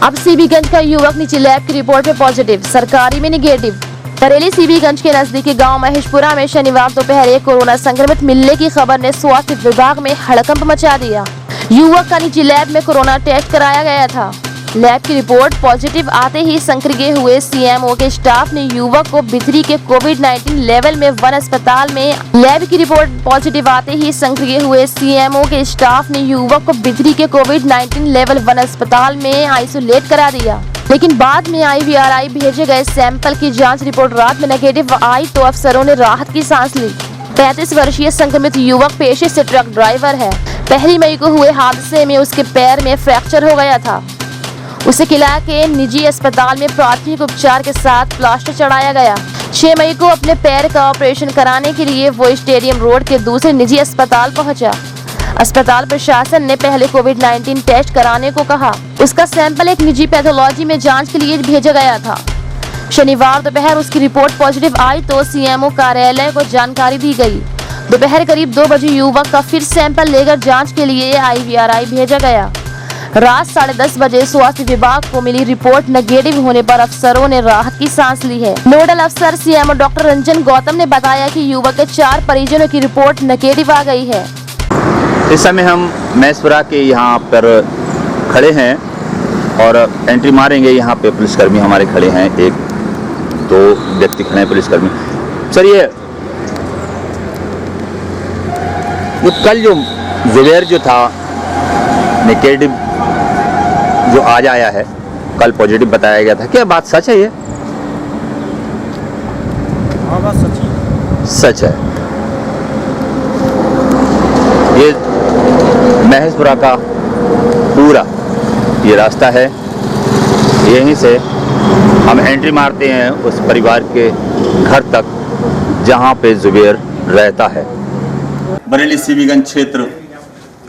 अब सीबीगंज का युवक निजी लैब की रिपोर्ट में पॉजिटिव, सरकारी में निगेटिव। बरेली सीबीगंज के नजदीकी गांव महेशपुरा में शनिवार दोपहर एक कोरोना संक्रमित मिलने की खबर ने स्वास्थ्य विभाग में हड़कंप मचा दिया। युवक का निजी लैब में कोरोना टेस्ट कराया गया था। लैब की रिपोर्ट पॉजिटिव आते ही सक्रिय हुए सीएमओ के स्टाफ ने युवक को बिथरी के कोविड-19 लेवल में 1 अस्पताल में लैब की रिपोर्ट पॉजिटिव आते ही सक्रिय हुए सीएमओ के स्टाफ ने युवक को बिथरी के कोविड-19 लेवल 1 अस्पताल में आइसोलेट करा दिया। लेकिन बाद में IVRI भेजे गए सैंपल की जांच रिपोर्ट रात में नेगेटिव आई तो अफसरों ने राहत की सांस ली। 35 वर्षीय संक्रमित युवक पेशे से ट्रक ड्राइवर है। 1 मई को हुए हादसे में उसके पैर में फ्रैक्चर हो गया था। उसे किला के निजी अस्पताल में प्राथमिक उपचार के साथ प्लास्टर चढ़ाया गया। 6 मई को अपने पैर का ऑपरेशन कराने के लिए वो स्टेडियम रोड के दूसरे निजी अस्पताल पहुंचा। अस्पताल प्रशासन ने पहले कोविड-19 टेस्ट कराने को कहा। उसका सैंपल एक निजी पैथोलॉजी में जांच के लिए भेजा गया था। शनिवार दोपहर उसकी रिपोर्ट पॉजिटिव आई तो सीएमओ कार्यालय को जानकारी दी गई। दोपहर करीब 2 बजे युवक का फिर सैंपल लेकर जांच के लिए IVRI भेजा गया। रात 10:30 बजे स्वास्थ्य विभाग को मिली रिपोर्ट नेगेटिव होने पर अफसरों ने राहत की सांस ली है। नोडल अफसर सीएमओ डॉक्टर रंजन गौतम ने बताया कि युवक के 4 परिजनों की रिपोर्ट नेगेटिव आ गई है। इस समय हम महेशपुरा के यहाँ पर खड़े हैं और एंट्री मारेंगे। यहाँ पे पुलिसकर्मी हमारे खड़े हैं, 1-2 व्यक्ति खड़े हैं पुलिसकर्मी। सर ये कल जो जुबैर जो था नेगेटिव जो आज आया है, कल पॉजिटिव बताया गया था, क्या बात सच है ये? हाँ बात सच है। सच है। ये महेशपुरा का पूरा ये रास्ता है, यहीं से हम एंट्री मारते हैं उस परिवार के घर तक जहां पे जुबैर रहता है। बरेली सीबीगंज क्षेत्र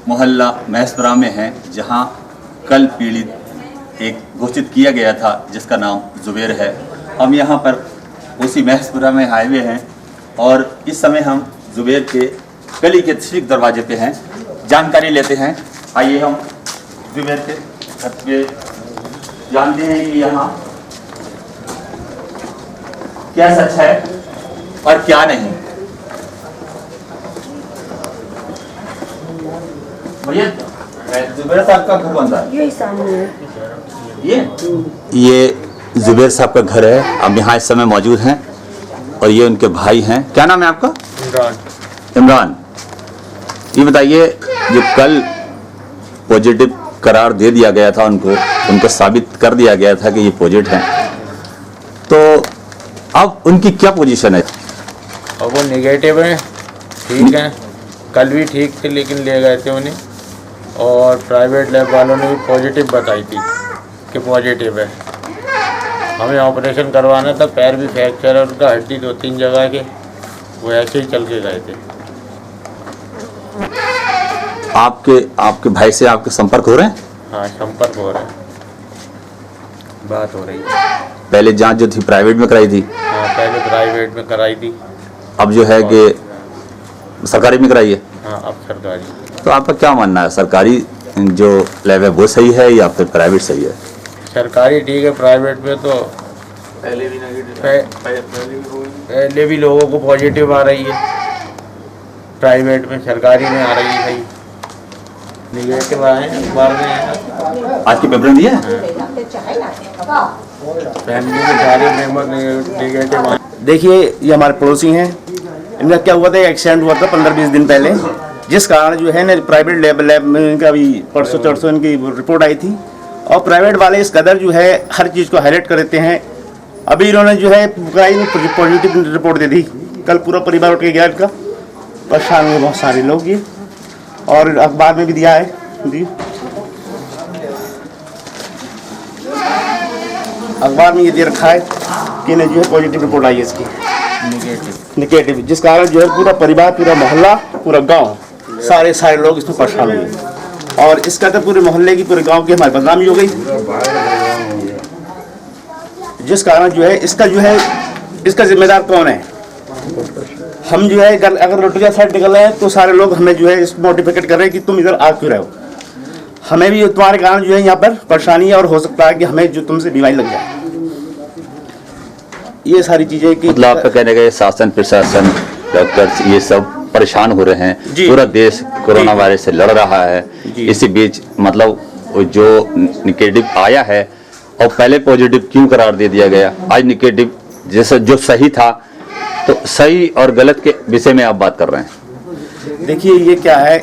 मोहल्ला महेशपुरा में है, जहां कल पीड़ित एक घोषित किया गया था जिसका नाम जुबैर है। हम यहाँ पर उसी महेशपुरा में हाईवे हैं और इस समय हम जुबैर के गली के ठीक दरवाजे पे हैं, जानकारी लेते हैं। आइए हम जुबैर के घर पे जानते हैं कि यहाँ क्या सच है और क्या नहीं। भैया जुबैर साहब का घर कौन सा है? यही सामने है। ये जुबैर साहब का घर है। अब यहाँ इस समय मौजूद हैं और ये उनके भाई हैं। क्या नाम है आपका? इमरान। ये बताइए, जो कल पॉजिटिव करार दे दिया गया था उनको साबित कर दिया गया था कि ये पॉजिटिव हैं, तो अब उनकी क्या पोजीशन है? और वो नेगेटिव है, ठीक है। कल भी ठीक थे लेकिन ले गए थे उन्हें, और प्राइवेट लैब वालों ने भी पॉजिटिव बताई थी कि पॉजिटिव है। हमें ऑपरेशन करवाना था, पैर भी फ्रैक्चर है उनका, हड्डी 2-3 जगह के, वो ऐसे ही चल के गए थे। आपके भाई से आपके संपर्क हो रहे हैं? हाँ, संपर्क हो रहा है, बात हो रही है। पहले जांच जो थी प्राइवेट में कराई थी? हाँ, पहले प्राइवेट में कराई थी, अब जो है कि सरकारी में कराई है? हाँ, अब सरकारी। तो आपका क्या मानना है, सरकारी जो लैब है वो सही है या फिर प्राइवेट सही है? सरकारी ठीक है, प्राइवेट में तो पहले भी लोगों को पॉजिटिव आ रही है, प्राइवेट में, सरकारी में आ रही है सही निगेटिव आए हैं। अखबार में आज की पेपर में दिया है? फैमिली में सारे मेंबर निगेटिव आए। देखिए, ये हमारे पड़ोसी हैं। इनका क्या हुआ था, एक्सीडेंट हुआ था 15-20 दिन पहले, जिस कारण जो है ना प्राइवेट लैब में इनका अभी परसों इनकी रिपोर्ट आई थी। और प्राइवेट वाले इस कदर जो है हर चीज़ को हाईलाइट कर देते हैं। अभी इन्होंने जो है पॉजिटिव रिपोर्ट दे दी। कल पूरा परिवार उठ के गया इनका, परेशान हुए बहुत सारे लोग ये, और अखबार में भी दिया है। अखबार में ये दे रखा है कि इन्हें जो है पॉजिटिव रिपोर्ट आई है इसकी निगेटिव, जिस कारण जो है पूरा परिवार, पूरा मोहल्ला, पूरा गांव, सारे लोग इसमें परेशान हुए। और इसका तो पूरे मोहल्ले की, पूरे गांव की हमारी बदनामी हो गई, जिस कारण जो है इसका जिम्मेदार कौन है? हम जो है अगर रोटिया साइड निकल रहे हैं तो सारे लोग हमें जो है इस मोटिवेट कर रहे हैं कि तुम इधर आ क्यों रहे हो। हमें भी तुम्हारे कारण जो है यहाँ पर परेशानी है और हो सकता है कि हमें जो तुमसे बीमारी लग जाए। ये सारी चीजें कि मतलब आपका कहने का शासन प्रशासन डॉक्टर्स ये सब परेशान हो रहे हैं, जी। पूरा देश कोरोना वायरस से लड़ रहा है। जी। इसी बीच मतलब वो जो निगेटिव आया है और पहले पॉजिटिव क्यों करार दे दिया गया, आज निगेटिव जैसा जो सही था, तो सही और गलत के विषय में आप बात कर रहे हैं। देखिए ये क्या है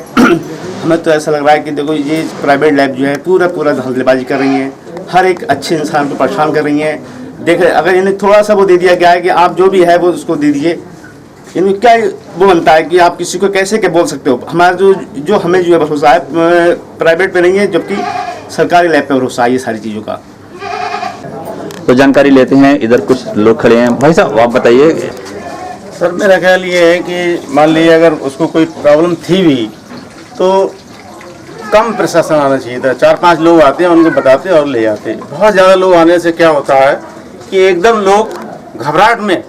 हमें तो ऐसा लग रहा है कि देखो ये प्राइवेट लैब जो है पूरा धंधेबाजी कर रही है, हर एक अच्छे इंसान को परेशान कर रही है। देख अगर इन्हें थोड़ा सा वो दे दिया गया है कि आप जो भी है वो उसको दे दीजिए, इनमें क्या वो बनता है कि आप किसी को कैसे क्या बोल सकते हो। हमारा जो हमें जो है भरोसा है प्राइवेट पे नहीं है, जबकि सरकारी लैब पे भरोसा है ये सारी चीज़ों का। तो जानकारी लेते हैं, इधर कुछ लोग खड़े हैं। भाई साहब आप बताइए। सर मेरा ख्याल ये है कि मान लीजिए अगर उसको कोई प्रॉब्लम थी भी तो कम प्रशासन आना चाहिए था। 4-5 लोग आते हैं, उनको बताते हैं और ले जाते हैं। बहुत ज़्यादा लोग आने से क्या होता है कि एकदम लोग घबराहट में,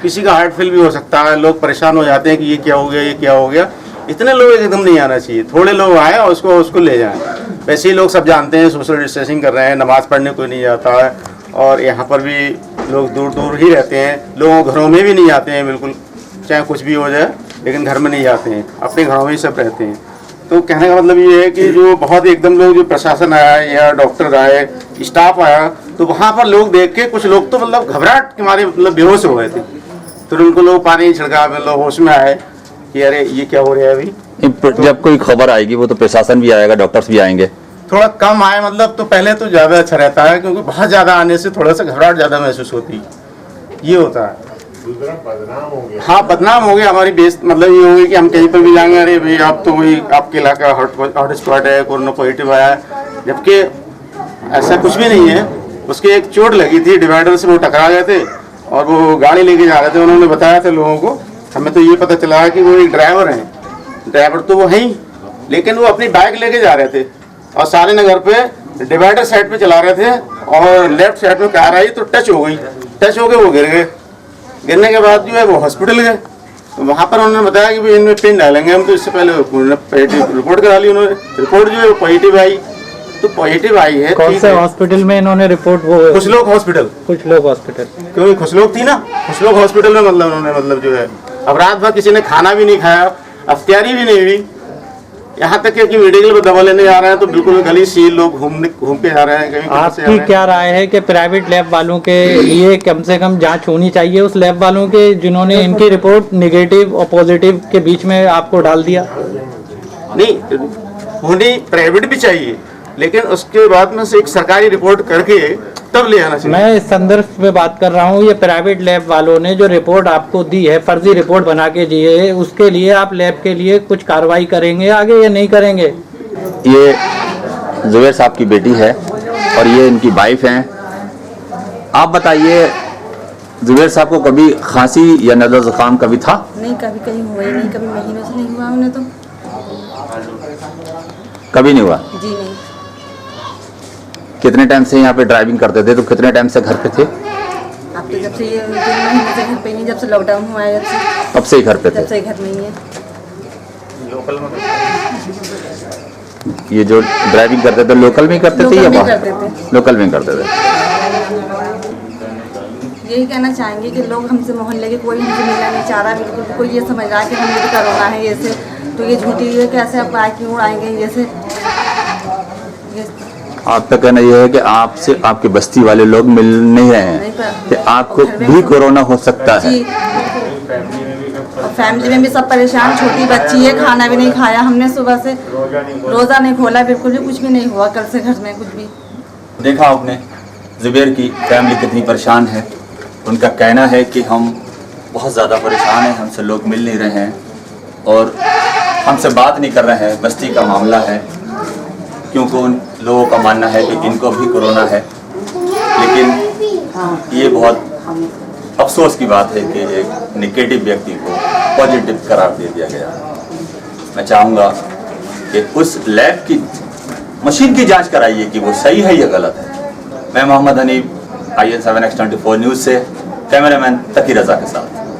किसी का हार्ट फेल भी हो सकता है, लोग परेशान हो जाते हैं कि ये क्या हो गया, ये क्या हो गया। इतने लोग एकदम नहीं आना चाहिए, थोड़े लोग आए और उसको ले जाएं। वैसे ही लोग सब जानते हैं सोशल डिस्टेंसिंग कर रहे हैं, नमाज़ पढ़ने कोई नहीं जाता है, और यहाँ पर भी लोग दूर दूर ही रहते हैं। लोग घरों में भी नहीं आते हैं बिल्कुल, चाहे कुछ भी हो जाए, लेकिन घर में नहीं जाते हैं, अपने घरों में ही सब रहते हैं। तो कहने का मतलब ये है कि जो बहुत एकदम लोग, जो प्रशासन आया या डॉक्टर आए, स्टाफ आया, तो वहाँ पर लोग देख के कुछ लोग तो मतलब घबराहट के मारे मतलब बेहोश हो गए थे। तो उनको लोग पानी छिड़का, मतलब होश में आए कि अरे ये क्या हो रहा है अभी। जब कोई खबर आएगी वो तो प्रशासन भी आएगा, डॉक्टर्स भी आएंगे। थोड़ा कम आए मतलब तो पहले तो ज़्यादा अच्छा रहता है, क्योंकि बहुत ज़्यादा आने से थोड़ा सा घबराहट ज़्यादा महसूस होती है, ये होता है। हाँ बदनाम हो गया हमारी बेस, मतलब ये होगी कि हम कहीं पर भी जाएंगे, अरे भाई आप तो वही आपके इलाका हॉट स्पॉट है, कोरोना पॉजिटिव आया है, जबकि ऐसा कुछ भी नहीं है। उसके एक चोट लगी थी, डिवाइडर से वो टकरा गए थे और वो गाड़ी लेके जा रहे थे। उन्होंने बताया था लोगों को, हमें तो ये पता चला कि वो एक ड्राइवर हैं, ड्राइवर तो वो हैं, लेकिन वो अपनी बाइक लेके जा रहे थे और सारे नगर पे डिवाइडर साइड पे चला रहे थे और लेफ्ट साइड में कार आई तो टच हो गई, टच हो गए वो गिर गए। गिरने के बाद जो है वो हॉस्पिटल गए, तो वहाँ पर उन्होंने बताया कि भाई इनमें पिन डालेंगे हम। तो इससे पहले रिपोर्ट करा ली उन्होंने, रिपोर्ट जो है पॉजिटिव आई, तो पॉजिटिव आई है। कौन से हॉस्पिटल में इन्होंने रिपोर्ट? वो खुशलोक हॉस्पिटल, खुशलोक हॉस्पिटल, क्योंकि खुशलोक थी ना, खुशलोक हॉस्पिटल में मतलब उन्होंने मतलब जो है अब रात भर किसी ने खाना भी नहीं खाया, अफ्तारी भी नहीं हुई, यहाँ तक कि मेडिकल में दवा लेने जा रहे हैं तो बिल्कुल गली सी लोग घूम के जा रहे हैं कहीं। आपकी क्या राय है कि प्राइवेट लैब वालों के लिए कम से कम जांच होनी चाहिए उस लैब वालों के जिन्होंने इनकी रिपोर्ट निगेटिव और पॉजिटिव के बीच में आपको डाल दिया? नहीं, होनी प्राइवेट भी चाहिए, लेकिन उसके बाद में से एक सरकारी रिपोर्ट करके तब ले आना चाहिए। मैं इस संदर्भ में बात कर रहा हूँ, ये प्राइवेट लैब वालों ने जो रिपोर्ट आपको दी है, फर्जी रिपोर्ट बना के दी है, उसके लिए आप लैब के लिए कुछ कार्रवाई करेंगे आगे या नहीं करेंगे? ये जुबैर साहब की बेटी है और ये इनकी वाइफ हैं। आप बताइए, जुबैर साहब को कभी खांसी या नज़ला जुकाम कभी था? नहीं, कभी कहीं हुआ ही नहीं, कभी महीनों से नहीं हुआ उन्हें तो। कभी नहीं हुआ? जी नहीं। कितने टाइम से यहाँ पे ड्राइविंग करते थे, तो कितने टाइम से घर पे थे? अब तो जब से ये 3 महीने से घर पे नहीं, जब से लॉकडाउन हुआ है, तब से ही घर पे जब थे? से घर में ही है। ये जो ड्राइविंग करते थे लोकल में ही करते थे या लोकल में बाहर? करते थे। लोकल में करते थे। यही कहना चाहेंगे कि लोग हमसे, मोहल्ले के कोई हमसे मिलना नहीं चाह रहा, बिल्कुल कोई ये समझ रहा है कि हमें भी कोरोना है, ये से तो ये झूठी है, कैसे अब बाइक क्यों उड़ाएंगे ये से। आपका कहना यह है कि आपसे आपकी बस्ती वाले लोग मिल नहीं रहे हैं कि आपको भी कोरोना हो सकता है? जी, और फैमिली में भी सब परेशान, छोटी बच्ची है, खाना भी नहीं खाया हमने सुबह से, रोज़ा नहीं खोला, बिल्कुल भी कुछ भी नहीं हुआ कल से घर में कुछ भी। देखा आपने जुबैर की फैमिली कितनी परेशान है। उनका कहना है कि हम बहुत ज़्यादा परेशान हैं, हमसे लोग मिल नहीं रहे हैं और हमसे बात नहीं कर रहे हैं। बस्ती का मामला है, क्योंकि उन लोगों का मानना है कि इनको भी कोरोना है। लेकिन ये बहुत अफसोस की बात है कि एक नेगेटिव व्यक्ति को पॉजिटिव करार दे दिया गया। मैं चाहूँगा कि उस लैब की मशीन की जांच कराइए कि वो सही है या गलत है। मैं मोहम्मद हनीफ, IN7X24 न्यूज़ से कैमरामैन तकी रज़ा के साथ।